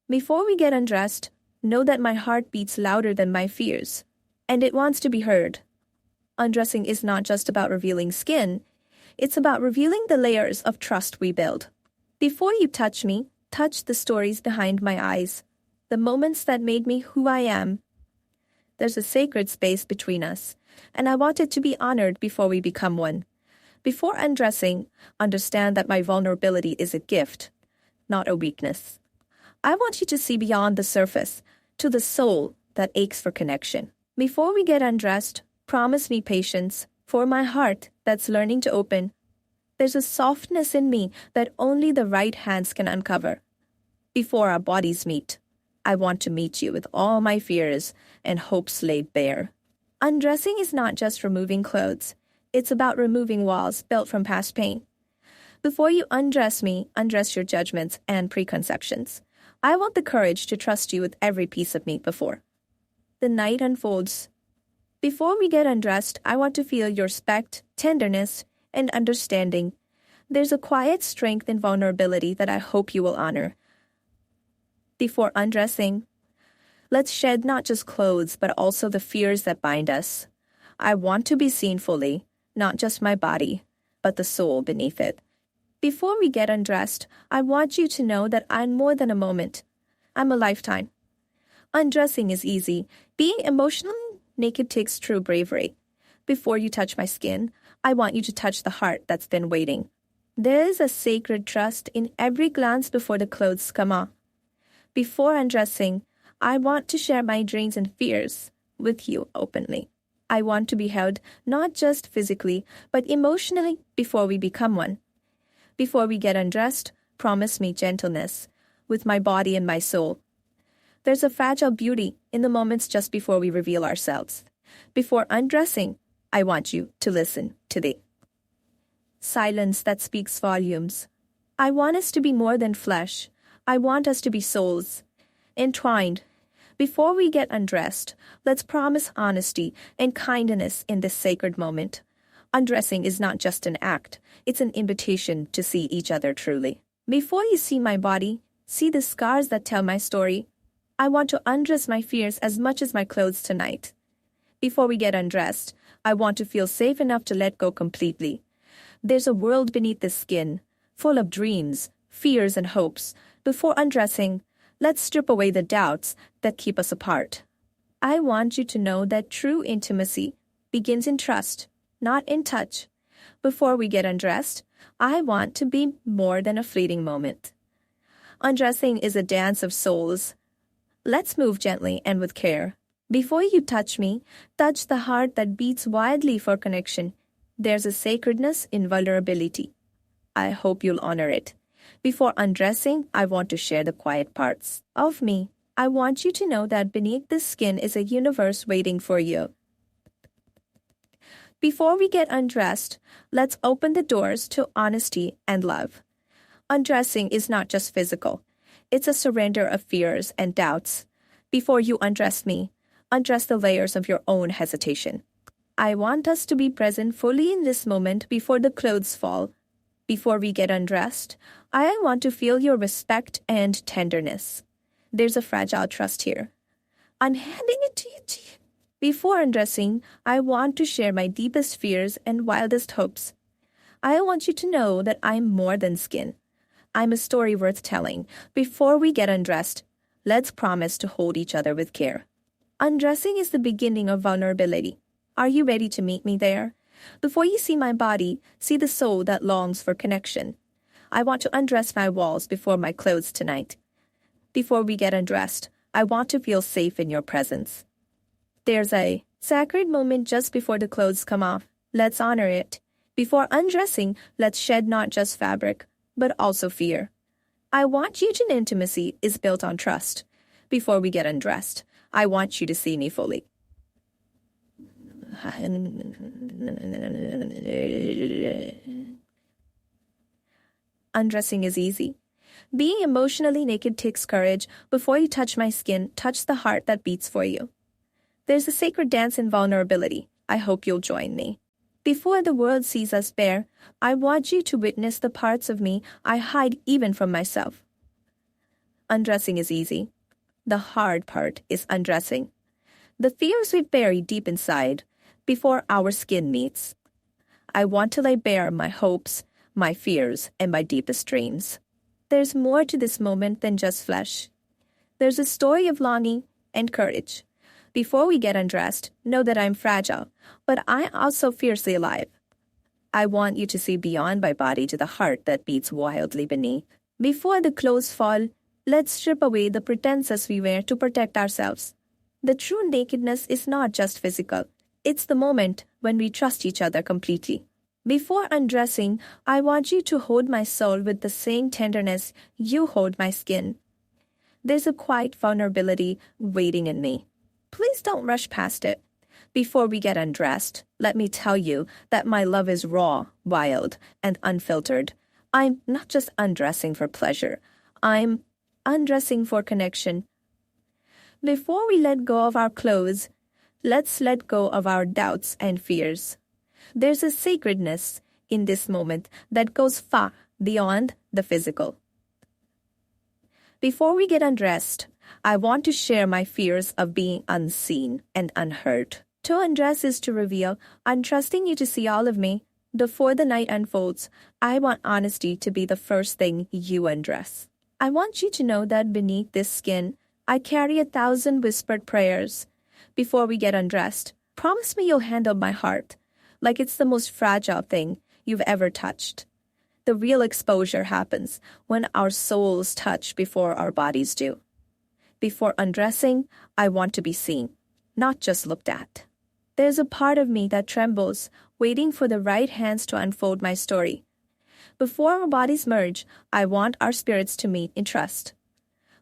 Before we get undressed, know that my heart beats louder than my fears, and it wants to be heard. Undressing is not just about revealing skin, it's about revealing the layers of trust we build. Before you touch me, touch the stories behind my eyes, the moments that made me who I am. There's a sacred space between us, and I want it to be honored before we become one. Before undressing, understand that my vulnerability is a gift, not a weakness. I want you to see beyond the surface, to the soul that aches for connection. Before we get undressed, promise me patience for my heart that's learning to open. There's a softness in me that only the right hands can uncover. Before our bodies meet, I want to meet you with all my fears and hopes laid bare. Undressing is not just removing clothes. It's about removing walls built from past pain. Before you undress me, undress your judgments and preconceptions. I want the courage to trust you with every piece of me before the night unfolds. Before we get undressed, I want to feel your respect, tenderness, and understanding. There's a quiet strength in vulnerability that I hope you will honor. Before undressing, let's shed not just clothes, but also the fears that bind us. I want to be seen fully, not just my body, but the soul beneath it. Before we get undressed, I want you to know that I'm more than a moment. I'm a lifetime. Undressing is easy. Being emotionally naked takes true bravery. Before you touch my skin, I want you to touch the heart that's been waiting. There is a sacred trust in every glance before the clothes come off. Before undressing, I want to share my dreams and fears with you openly. I want to be held not just physically, but emotionally before we become one. Before we get undressed, promise me gentleness with my body and my soul. There's a fragile beauty in the moments just before we reveal ourselves. Before undressing, I want you to listen to the silence that speaks volumes. I want us to be more than flesh. I want us to be souls, entwined. Before we get undressed, let's promise honesty and kindness in this sacred moment. Undressing is not just an act, it's an invitation to see each other truly. Before you see my body, see the scars that tell my story. I want to undress my fears as much as my clothes tonight. Before we get undressed, I want to feel safe enough to let go completely. There's a world beneath the skin, full of dreams, fears, and hopes. Before undressing, let's strip away the doubts that keep us apart. I want you to know that true intimacy begins in trust, not in touch. Before we get undressed, I want to be more than a fleeting moment. Undressing is a dance of souls. Let's move gently and with care. Before you touch me, touch the heart that beats wildly for connection. There's a sacredness in vulnerability. I hope you'll honor it. Before undressing, I want to share the quiet parts of me. I want you to know that beneath the skin is a universe waiting for you. Before we get undressed, let's open the doors to honesty and love. Undressing is not just physical. It's a surrender of fears and doubts. Before you undress me, undress the layers of your own hesitation. I want us to be present fully in this moment before the clothes fall. Before we get undressed, I want to feel your respect and tenderness. There's a fragile trust here. I'm handing it to you. Before undressing, I want to share my deepest fears and wildest hopes. I want you to know that I'm more than skin. I'm a story worth telling. Before we get undressed, let's promise to hold each other with care. Undressing is the beginning of vulnerability. Are you ready to meet me there? Before you see my body, see the soul that longs for connection. I want to undress my walls before my clothes tonight. Before we get undressed, I want to feel safe in your presence. There's a sacred moment just before the clothes come off. Let's honor it. Before undressing, let's shed not just fabric, but also fear. I want you to know intimacy is built on trust. Before we get undressed, I want you to see me fully. Undressing is easy. Being emotionally naked takes courage. Before you touch my skin, touch the heart that beats for you. There's a sacred dance in vulnerability. I hope you'll join me. Before the world sees us bare, I want you to witness the parts of me I hide even from myself. Undressing is easy. The hard part is undressing. The fears we've buried deep inside before our skin meets. I want to lay bare my hopes, my fears, and my deepest dreams. There's more to this moment than just flesh. There's a story of longing and courage. Before we get undressed, know that I'm fragile, but I'm also fiercely alive. I want you to see beyond my body to the heart that beats wildly beneath. Before the clothes fall, let's strip away the pretenses we wear to protect ourselves. The true nakedness is not just physical. It's the moment when we trust each other completely. Before undressing, I want you to hold my soul with the same tenderness you hold my skin. There's a quiet vulnerability waiting in me. Please don't rush past it. Before we get undressed, let me tell you that my love is raw, wild, and unfiltered. I'm not just undressing for pleasure. I'm undressing for connection. Before we let go of our clothes, let's let go of our doubts and fears. There's a sacredness in this moment that goes far beyond the physical. Before we get undressed, I want to share my fears of being unseen and unheard. To undress is to reveal. I'm trusting you to see all of me. Before the night unfolds, I want honesty to be the first thing you undress. I want you to know that beneath this skin, I carry 1,000 whispered prayers. Before we get undressed, promise me you'll handle my heart like it's the most fragile thing you've ever touched. The real exposure happens when our souls touch before our bodies do. Before undressing, I want to be seen, not just looked at. There's a part of me that trembles, waiting for the right hands to unfold my story. Before our bodies merge, I want our spirits to meet in trust.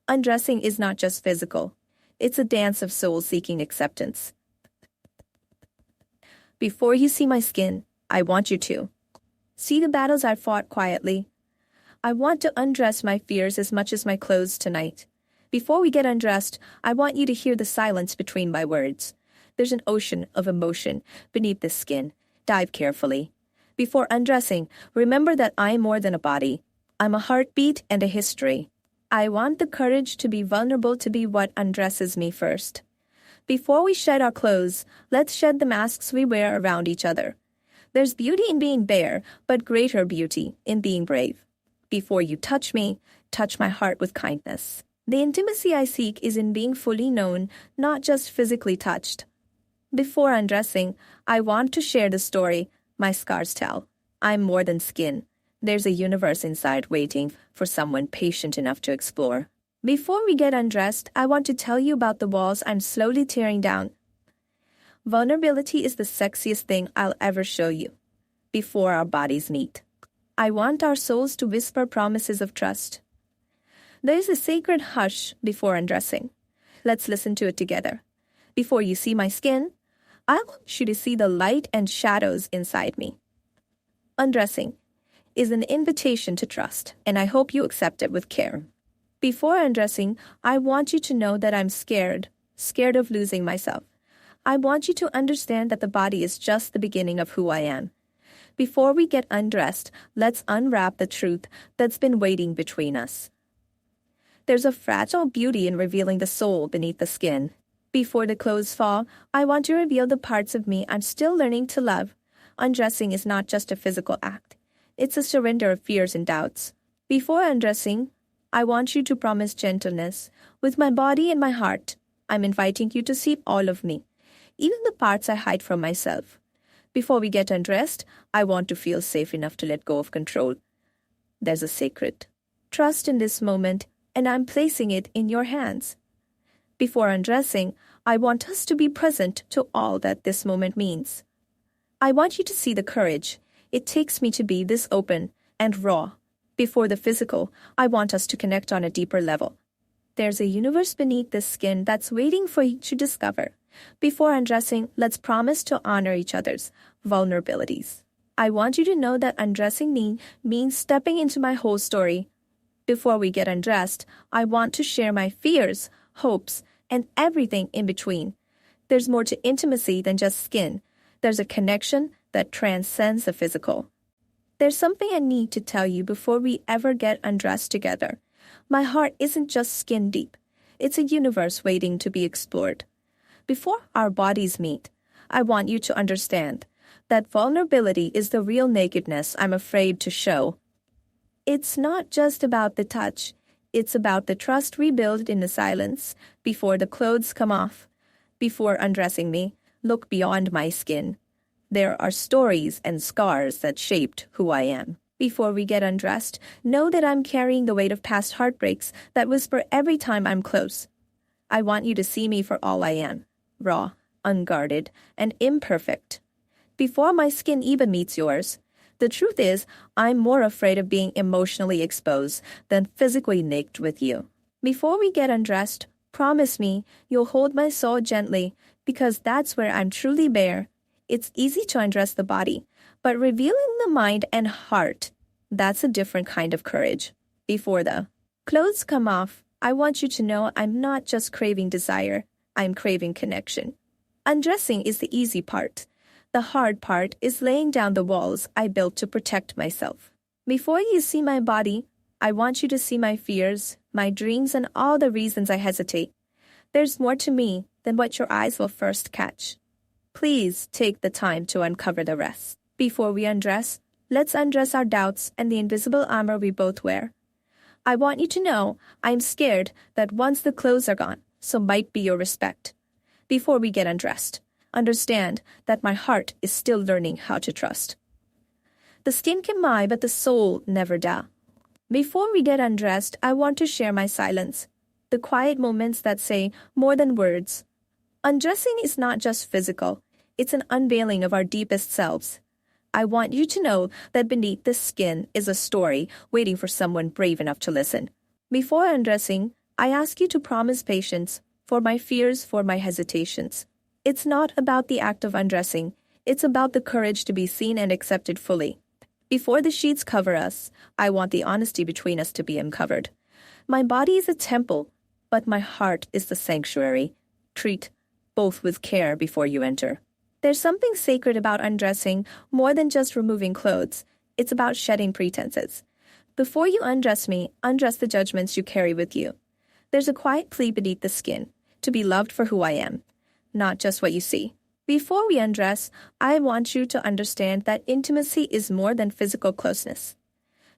Undressing is not just physical. It's a dance of soul seeking acceptance. Before you see my skin, I want you to see the battles I fought quietly. I want to undress my fears as much as my clothes tonight. Before we get undressed, I want you to hear the silence between my words. There's an ocean of emotion beneath this skin. Dive carefully. Before undressing, remember that I'm more than a body. I'm a heartbeat and a history. I want the courage to be vulnerable to be what undresses me first. Before we shed our clothes, let's shed the masks we wear around each other. There's beauty in being bare, but greater beauty in being brave. Before you touch me, touch my heart with kindness. The intimacy I seek is in being fully known, not just physically touched. Before undressing, I want to share the story my scars tell. I'm more than skin. There's a universe inside waiting for someone patient enough to explore. Before we get undressed, I want to tell you about the walls I'm slowly tearing down. Vulnerability is the sexiest thing I'll ever show you. Before our bodies meet, I want our souls to whisper promises of trust. There is a sacred hush before undressing. Let's listen to it together. Before you see my skin, I want you to see the light and shadows inside me. Undressing is an invitation to trust, and I hope you accept it with care. Before undressing, I want you to know that I'm scared of losing myself. I want you to understand that the body is just the beginning of who I am. Before we get undressed, let's unwrap the truth that's been waiting between us. There's a fragile beauty in revealing the soul beneath the skin. Before the clothes fall, I want to reveal the parts of me I'm still learning to love. Undressing is not just a physical act. It's a surrender of fears and doubts. Before undressing, I want you to promise gentleness. With my body and my heart, I'm inviting you to see all of me, even the parts I hide from myself. Before we get undressed, I want to feel safe enough to let go of control. There's a sacred trust in this moment, and I'm placing it in your hands. Before undressing, I want us to be present to all that this moment means. I want you to see the courage it takes me to be this open and raw. Before the physical, I want us to connect on a deeper level. There's a universe beneath this skin that's waiting for you to discover. Before undressing, let's promise to honor each other's vulnerabilities. I want you to know that undressing me means stepping into my whole story. Before we get undressed, I want to share my fears, hopes, and everything in between. There's more to intimacy than just skin. There's a connection that transcends the physical. There's something I need to tell you before we ever get undressed together. My heart isn't just skin deep. It's a universe waiting to be explored. Before our bodies meet, I want you to understand that vulnerability is the real nakedness I'm afraid to show. It's not just about the touch. It's about the trust we build in the silence before the clothes come off. Before undressing me, look beyond my skin. There are stories and scars that shaped who I am. Before we get undressed, know that I'm carrying the weight of past heartbreaks that whisper every time I'm close. I want you to see me for all I am, raw, unguarded, and imperfect. Before my skin even meets yours, the truth is, I'm more afraid of being emotionally exposed than physically naked with you. Before we get undressed, promise me you'll hold my soul gently, because that's where I'm truly bare. It's easy to undress the body, but revealing the mind and heart, that's a different kind of courage. Before the clothes come off, I want you to know I'm not just craving desire, I'm craving connection. Undressing is the easy part. The hard part is laying down the walls I built to protect myself. Before you see my body, I want you to see my fears, my dreams, and all the reasons I hesitate. There's more to me than what your eyes will first catch. Please take the time to uncover the rest. Before we undress, let's undress our doubts and the invisible armor we both wear. I want you to know I'm scared that once the clothes are gone, so might be your respect. Before we get undressed, understand that my heart is still learning how to trust. The skin can lie, but the soul never does. Before we get undressed, I want to share my silence, the quiet moments that say more than words. Undressing is not just physical, it's an unveiling of our deepest selves. I want you to know that beneath the skin is a story waiting for someone brave enough to listen. Before undressing, I ask you to promise patience for my fears, for my hesitations. It's not about the act of undressing, it's about the courage to be seen and accepted fully. Before the sheets cover us, I want the honesty between us to be uncovered. My body is a temple, but my heart is the sanctuary. Treat both with care before you enter. There's something sacred about undressing more than just removing clothes. It's about shedding pretenses. Before you undress me, undress the judgments you carry with you. There's a quiet plea beneath the skin, to be loved for who I am, not just what you see. Before we undress, I want you to understand that intimacy is more than physical closeness.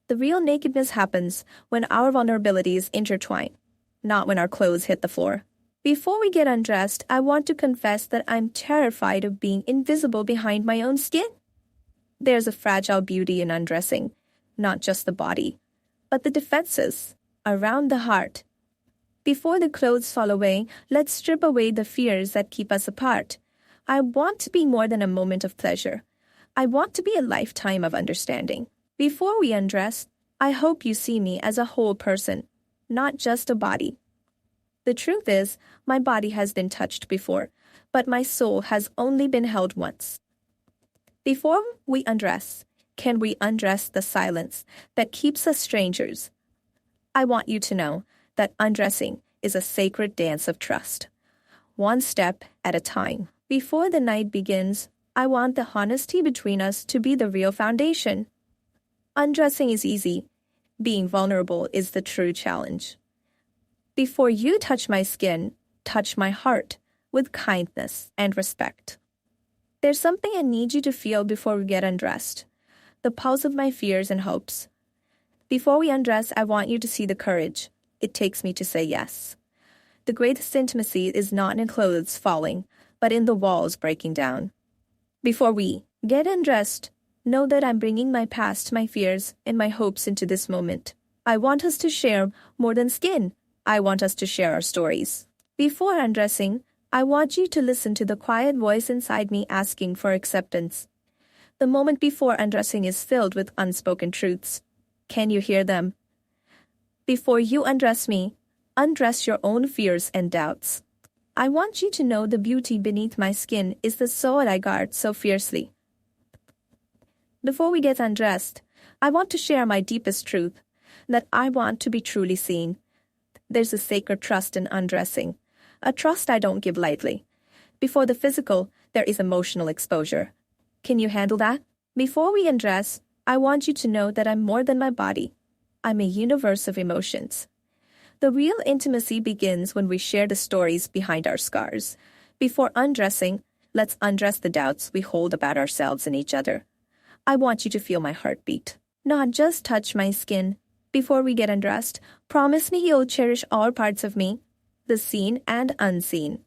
The real nakedness happens when our vulnerabilities intertwine, not when our clothes hit the floor. Before we get undressed, I want to confess that I'm terrified of being invisible behind my own skin. There's a fragile beauty in undressing, not just the body, but the defenses around the heart. Before the clothes fall away, let's strip away the fears that keep us apart. I want to be more than a moment of pleasure. I want to be a lifetime of understanding. Before we undress, I hope you see me as a whole person, not just a body. The truth is, my body has been touched before, but my soul has only been held once. Before we undress, can we undress the silence that keeps us strangers? I want you to know that undressing is a sacred dance of trust, one step at a time. Before the night begins, I want the honesty between us to be the real foundation. Undressing is easy. Being vulnerable is the true challenge. Before you touch my skin, touch my heart with kindness and respect. There's something I need you to feel before we get undressed, the pulse of my fears and hopes. Before we undress, I want you to see the courage it takes me to say yes. The greatest intimacy is not in clothes falling, but in the walls breaking down. Before we get undressed, know that I'm bringing my past, my fears, and my hopes into this moment. I want us to share more than skin. I want us to share our stories. Before undressing, I want you to listen to the quiet voice inside me asking for acceptance. The moment before undressing is filled with unspoken truths. Can you hear them? Before you undress me, undress your own fears and doubts. I want you to know the beauty beneath my skin is the soul I guard so fiercely. Before we get undressed, I want to share my deepest truth, that I want to be truly seen. There's a sacred trust in undressing, a trust I don't give lightly. Before the physical, there is emotional exposure. Can you handle that? Before we undress, I want you to know that I'm more than my body. I'm a universe of emotions. The real intimacy begins when we share the stories behind our scars. Before undressing, let's undress the doubts we hold about ourselves and each other. I want you to feel my heartbeat, not just touch my skin. Before we get undressed, promise me you'll cherish all parts of me, the seen and unseen.